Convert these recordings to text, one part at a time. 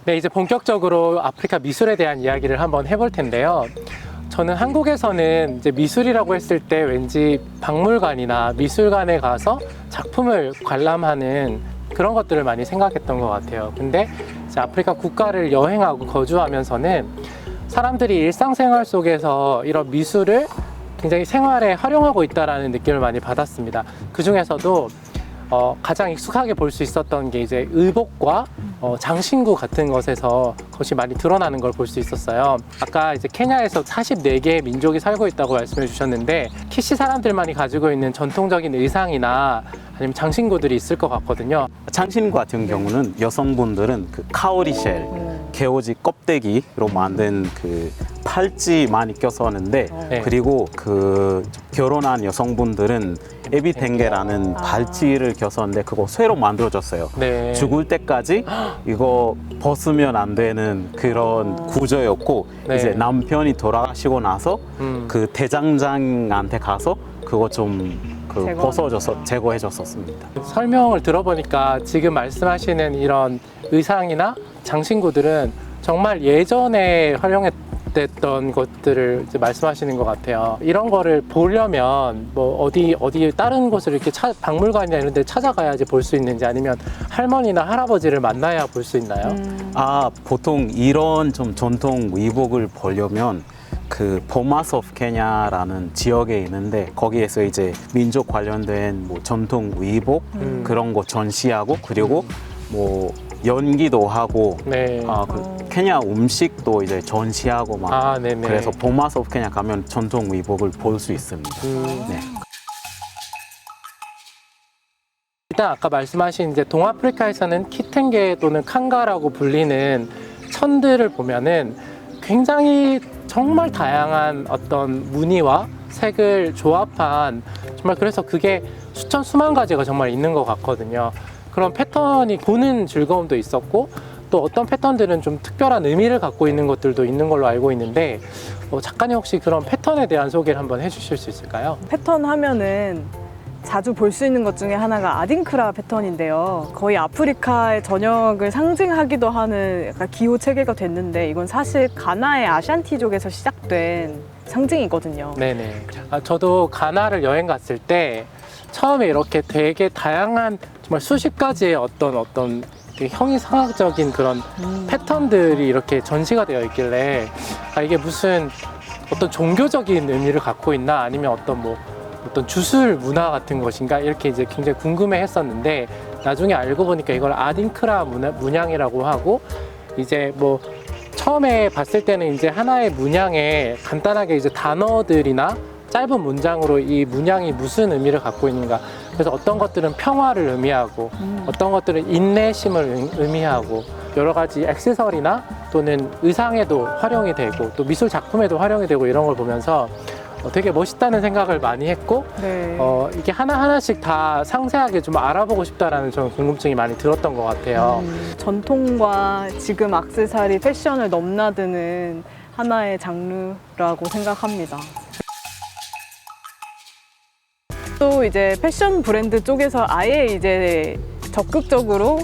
네, 이제 본격적으로 아프리카 미술에 대한 이야기를 한번 해볼 텐데요. 저는 한국에서는 이제 미술이라고 했을 때 왠지 박물관이나 미술관에 가서 작품을 관람하는 그런 것들을 많이 생각했던 것 같아요. 근데 이제 아프리카 국가를 여행하고 거주하면서는 사람들이 일상생활 속에서 이런 미술을 굉장히 생활에 활용하고 있다는 느낌을 많이 받았습니다. 그 중에서도 가장 익숙하게 볼 수 있었던 게 이제 의복과 장신구 같은 것에서 그것이 많이 드러나는 걸 볼 수 있었어요. 아까 이제 케냐에서 44개의 민족이 살고 있다고 말씀해 주셨는데 키시 사람들만이 가지고 있는 전통적인 의상이나 아니면 장신구들이 있을 것 같거든요. 장신구 같은 경우는 여성분들은 그 카오리쉘, 개오지 껍데기로 만든 그 팔찌 많이 껴서는데 네. 그리고 그 결혼한 여성분들은 에비탱게라는 발찌를 껴서는데 그거 새로 만들어졌어요. 네. 죽을 때까지 이거 벗으면 안 되는 그런 구조였고 네. 이제 남편이 돌아가시고 나서 그 대장장한테 가서 그거 좀 벗어줘서 제거해줬었습니다. 설명을 들어보니까 지금 말씀하시는 이런 의상이나 장신구들은 정말 예전에 활용했던 것들을 이제 말씀하시는 것 같아요. 이런 거를 보려면 뭐 어디 다른 곳을 이렇게 박물관이나 이런 데 찾아가야지 볼 수 있는지 아니면 할머니나 할아버지를 만나야 볼 수 있나요? 보통 이런 좀 전통 의복을 보려면 그 보마스 오브 케냐라는 지역에 있는데 거기에서 이제 민족 관련된 뭐 전통 의복 그런 거 전시하고 그리고 뭐 연기도 하고 네. 그 케냐 음식도 이제 전시하고 막 네네. 그래서 보마스 오브 케냐 가면 전통 의복을 볼 수 있습니다. 네. 일단 아까 말씀하신 이제 동아프리카에서는 키텐게 또는 칸가라고 불리는 천들을 보면은 굉장히 정말 다양한 어떤 무늬와 색을 조합한 정말 그래서 그게 수만 가지가 정말 있는 것 같거든요. 그런 패턴이 보는 즐거움도 있었고 또 어떤 패턴들은 좀 특별한 의미를 갖고 있는 것들도 있는 걸로 알고 있는데 작가님 혹시 그런 패턴에 대한 소개를 한번 해주실 수 있을까요? 패턴 하면은 자주 볼 수 있는 것 중에 하나가 아딩크라 패턴인데요. 거의 아프리카의 전역을 상징하기도 하는 약간 기호 체계가 됐는데 이건 사실 가나의 아샨티족에서 시작된 상징이거든요. 네네. 저도 가나를 여행 갔을 때 처음에 이렇게 되게 다양한 정말 수십 가지의 어떤 형이상학적인 그런 패턴들이 이렇게 전시가 되어 있길래 이게 무슨 어떤 종교적인 의미를 갖고 있나 아니면 어떤 주술 문화 같은 것인가 이렇게 이제 굉장히 궁금해 했었는데 나중에 알고 보니까 이걸 아딩크라 문양이라고 하고 이제 뭐 처음에 봤을 때는 이제 하나의 문양에 간단하게 이제 단어들이나 짧은 문장으로 이 문양이 무슨 의미를 갖고 있는가 그래서 어떤 것들은 평화를 의미하고 어떤 것들은 인내심을 의미하고 여러 가지 액세서리나 또는 의상에도 활용이 되고 또 미술 작품에도 활용이 되고 이런 걸 보면서 되게 멋있다는 생각을 많이 했고 네. 이게 하나하나씩 다 상세하게 좀 알아보고 싶다라는 저는 궁금증이 많이 들었던 것 같아요. 전통과 지금 액세서리 패션을 넘나드는 하나의 장르라고 생각합니다. 또 이제 패션 브랜드 쪽에서 아예 이제 적극적으로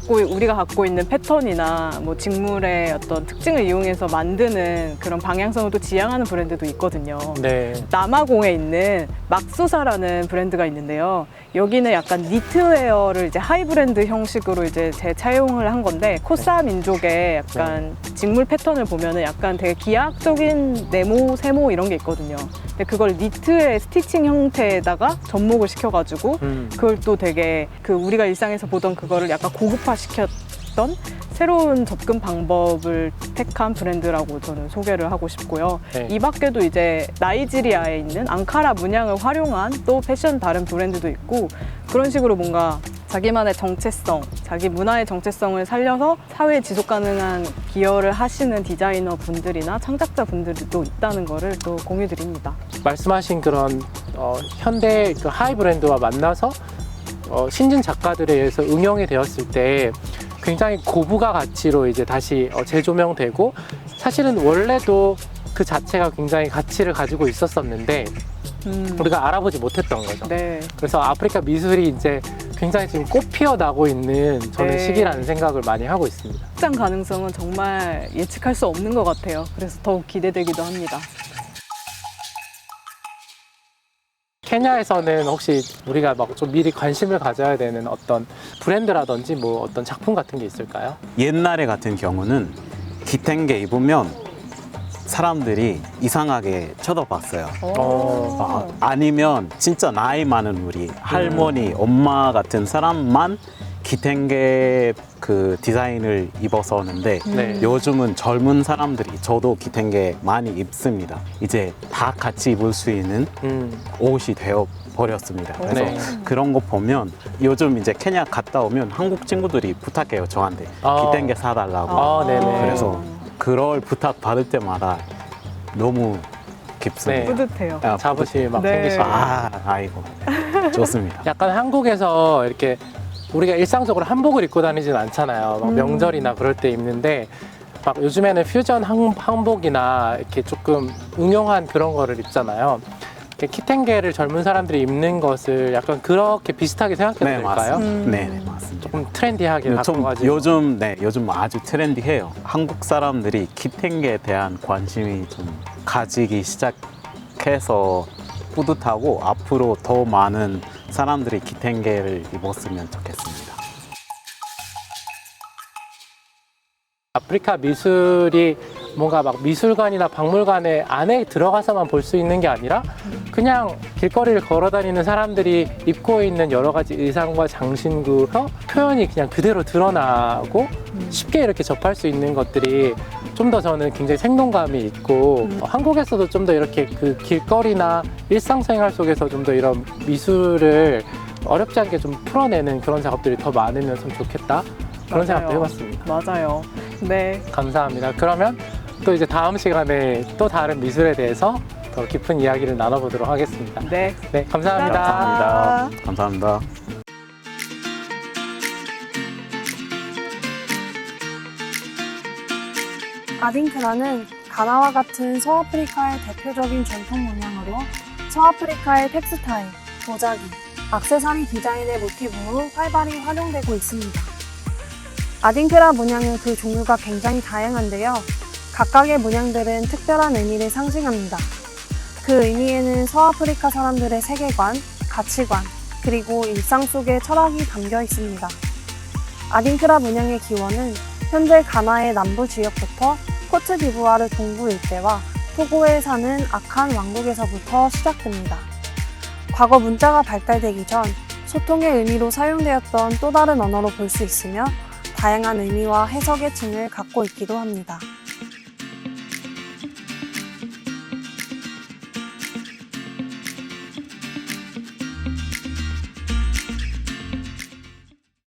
우리가 갖고 있는 패턴이나 뭐 직물의 어떤 특징을 이용해서 만드는 그런 방향성을 또 지향하는 브랜드도 있거든요. 네. 남아공에 있는 막소사라는 브랜드가 있는데요. 여기는 약간 니트웨어를 이제 하이 브랜드 형식으로 이제 재차용을 한 건데 코사 민족의 약간 직물 패턴을 보면은 약간 되게 기하학적인 네모, 세모 이런 게 있거든요. 근데 그걸 니트의 스티칭 형태에다가 접목을 시켜가지고 그걸 또 되게 우리가 일상에서 보던 그거를 약간 고급화시켰던 새로운 접근 방법을 택한 브랜드라고 저는 소개를 하고 싶고요. 네. 이 밖에도 이제 나이지리아에 있는 앙카라 문양을 활용한 또 패션 다른 브랜드도 있고 그런 식으로 뭔가 자기만의 정체성, 자기 문화의 정체성을 살려서 사회에 지속 가능한 기여를 하시는 디자이너 분들이나 창작자 분들도 있다는 거를 또 공유 드립니다. 말씀하신 그런 현대 그 하이 브랜드와 만나서 신진 작가들에 의해서 응용이 되었을 때 굉장히 고부가 가치로 이제 다시 재조명되고, 사실은 원래도 그 자체가 굉장히 가치를 가지고 있었었는데 우리가 알아보지 못했던 거죠. 네. 그래서 아프리카 미술이 이제 굉장히 지금 꽃 피어나고 있는 저는 네. 시기라는 생각을 많이 하고 있습니다. 확장 가능성은 정말 예측할 수 없는 것 같아요. 그래서 더욱 기대되기도 합니다. 케냐에서는 혹시 우리가 막 좀 미리 관심을 가져야 되는 어떤 브랜드라든지 뭐 어떤 작품 같은 게 있을까요? 옛날에 같은 경우는 기탱게 입으면 사람들이 이상하게 쳐다봤어요. 아니면 진짜 나이 많은 우리 할머니, 엄마 같은 사람만 기탱게 그 디자인을 입었었는데 네. 요즘은 젊은 사람들이, 저도 기탱게 많이 입습니다. 이제 다 같이 입을 수 있는 옷이 되어 버렸습니다. 그래서 네. 그런 거 보면 요즘 이제 케냐 갔다 오면 한국 친구들이 부탁해요, 저한테 기탱게 사달라고. 네네. 그래서 그럴 부탁 받을 때마다 너무 깊습니다. 네. 뿌듯해요. 아, 자부심이 막 네. 생기시고. 아이고 좋습니다. 약간 한국에서 이렇게 우리가 일상적으로 한복을 입고 다니진 않잖아요. 막 명절이나 그럴 때 입는데, 막 요즘에는 퓨전 한복이나 이렇게 조금 응용한 그런 거를 입잖아요. 이렇게 키텐게를 젊은 사람들이 입는 것을 약간 그렇게 비슷하게 생각해도 네, 될까요? 맞습니다. 네, 맞습니다. 조금 트렌디하게 바꿔가지고. 요즘 아주 트렌디해요. 한국 사람들이 기탱게에 대한 관심이 좀 가지기 시작해서 뿌듯하고, 앞으로 더 많은 사람들이 기탱게를 입었으면 좋겠습니다. 아프리카 미술이 뭔가 막 미술관이나 박물관에 안에 들어가서만 볼 수 있는 게 아니라 그냥 길거리를 걸어 다니는 사람들이 입고 있는 여러 가지 의상과 장신구로 표현이 그냥 그대로 드러나고 쉽게 이렇게 접할 수 있는 것들이 좀 더 저는 굉장히 생동감이 있고, 한국에서도 좀 더 이렇게 그 길거리나 일상생활 속에서 좀 더 이런 미술을 어렵지 않게 좀 풀어내는 그런 작업들이 더 많으면 참 좋겠다, 그런 생각도 해봤습니다. 맞아요. 네. 감사합니다. 그러면 또 이제 다음 시간에 또 다른 미술에 대해서 더 깊은 이야기를 나눠보도록 하겠습니다. 네. 네, 감사합니다. 감사합니다. 감사합니다. 아딩크라는 가나와 같은 서아프리카의 대표적인 전통 문양으로 서아프리카의 텍스타일, 도자기, 액세서리 디자인의 모티브로 활발히 활용되고 있습니다. 아딩크라 문양은 그 종류가 굉장히 다양한데요. 각각의 문양들은 특별한 의미를 상징합니다. 그 의미에는 서아프리카 사람들의 세계관, 가치관, 그리고 일상 속의 철학이 담겨 있습니다. 아딩크라 문양의 기원은 현재 가나의 남부 지역부터 코트디부아르 동부 일대와 토고에 사는 아칸 왕국에서부터 시작됩니다. 과거 문자가 발달되기 전 소통의 의미로 사용되었던 또 다른 언어로 볼 수 있으며 다양한 의미와 해석의 층을 갖고 있기도 합니다.